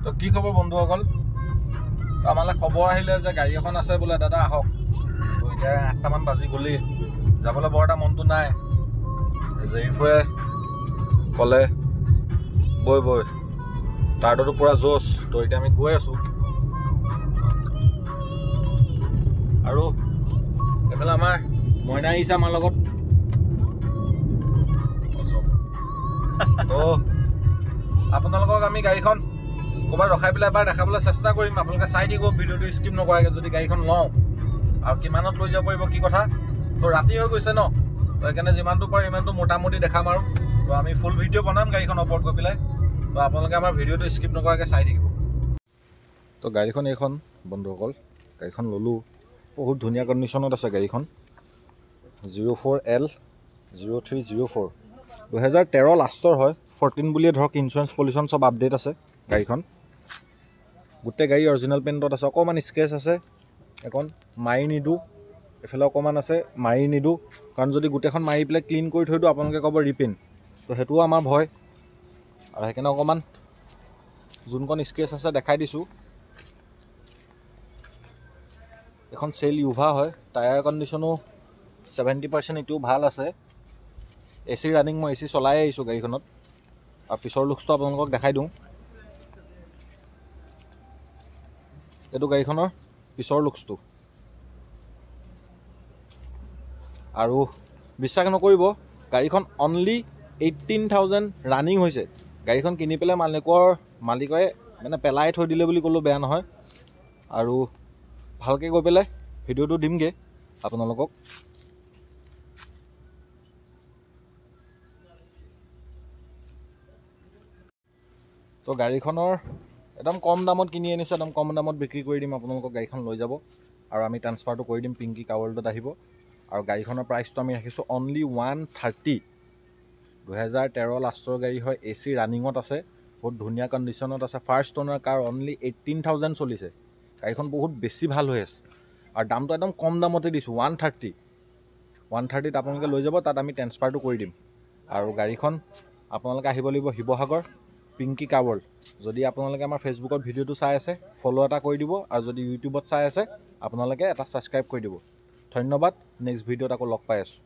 তো কি খবৰ বন্ধুসকল? তো আমালৈ খবৰ আহিলে যে গাড়ী এখন আছে বোলে, দাদা আহক। তো এতিয়া 8টামান বাজি গ'লেই, যাবলৈ বৰ এটা মনটো নাই। জেৰিফুৰে ক'লে বৈ বৈ, তাৰতো পূৰা জোচ। তো এতিয়া আমি গৈ আছোঁ। আৰু এইফালে আমাৰ মইনা আহিছে আমাৰ লগত। তো আপোনালোকক আমি গাড়ীখন ক'ৰবাত ৰখাই পেলাই এবাৰ দেখাবলৈ চেষ্টা কৰিম। আপোনালোকে চাই দিব ভিডিঅ'টো স্কিপ নকৰাকৈ, যদি গাড়ীখন লওঁ আৰু কিমানত লৈ যাব পাৰিব কি কথা। তো ৰাতি হৈ গৈছে ন, তো সেইকাৰণে যিমানটো পাৰে সিমানটো মোটামুটি দেখাম। আৰু তো আমি ফুল ভিডিঅ' বনাম গাড়ীখন ওপৰত গৈ পেলাই। তো আপোনালোকে আমাৰ ভিডিঅ'টো স্কিপ নকৰাকৈ চাই থাকিব। তো গাড়ীখন এইখন বন্ধুসকল, গাড়ীখন ল'লোঁ। বহুত ধুনীয়া কণ্ডিশ্যনত আছে গাড়ীখন। 04L0304 2013 লাষ্টৰ হয়। 14 বুলিয়ে ধৰক, ইঞ্চুৰেঞ্চ পলিউশ্যন চব আপডেট আছে গাড়ীখন। গোটেই গাড়ী অৰিজিনেল পেইণ্টত আছে। অকণমান স্কেচ আছে, এখন মাৰি নিদিওঁ। এইফালে অকণমান আছে, মাৰি নিদিওঁ। কাৰণ যদি গোটেইখন মাৰি পেলাই ক্লিন কৰি থৈ দিওঁ আপোনালোকে ক'ব ৰিপেইণ্ট। তো সেইটোও আমাৰ ভয়, আৰু সেইকাৰণে অকণমান যোনখন স্কেচ আছে দেখাই দিছোঁ। এখন চেল ইউভা হয়। টায়াৰ কণ্ডিশ্যনো 70% এতিয়াও ভাল আছে। AC ৰানিং, মই AC চলাই আহিছোঁ গাড়ীখনত। আৰু পিছৰ লুকছটো আপোনালোকক দেখাই দিওঁ। এইটো গাড়ীখনৰ পিছৰ লুকছটো। আৰু বিশ্বাস নকৰিব, গাড়ীখন অনলি 18,000 ৰানিং হৈছে। গাড়ীখন কিনি পেলাই মালিকে মানে পেলাই থৈ দিলে বুলি ক'লেও বেয়া নহয়। আৰু ভালকৈ গৈ পেলাই ভিডিঅ'টো দিমগৈ আপোনালোকক। তো গাড়ীখনৰ একদম কম দামত কিনি আনিছোঁ, একদম কম দামত বিক্ৰী কৰি দিম। আপোনালোকক গাড়ীখন লৈ যাব আৰু আমি ট্ৰান্সফাৰটো কৰি দিম। পিংকি কাৰ ৱৰ্ল্ডত আহিব। আৰু গাড়ীখনৰ প্ৰাইচটো আমি ৰাখিছোঁ অনলি 130। 2013 লাষ্টৰ গাড়ী হয়। AC ৰানিঙত আছে, বহুত ধুনীয়া কণ্ডিশ্যনত আছে। ফাৰ্ষ্ট অ'নাৰ কাৰ, অনলি 18,000 চলিছে। গাড়ীখন বহুত বেছি ভাল হৈ আছে। আৰু দামটো একদম কম দামতে দিছোঁ, 130। 130ত আপোনালোকে লৈ যাব, তাত আমি ট্ৰান্সফাৰটো কৰি দিম। আৰু গাড়ীখন আপোনালোকে আহিব লাগিব শিৱসাগৰ, পিংকি কাৰ ৱৰ্ল্ড। যদি আপোনালোকে আমাৰ ফেচবুকত ভিডিঅ'টো চাই আছে, ফ'ল' এটা কৰি দিব। আৰু যদি ইউটিউবত চাই আছে, আপোনালোকে এটা ছাবস্ক্ৰাইব কৰি দিব। ধন্যবাদ। নেক্সট ভিডিঅ'ত আকৌ লগ পাই আছোঁ।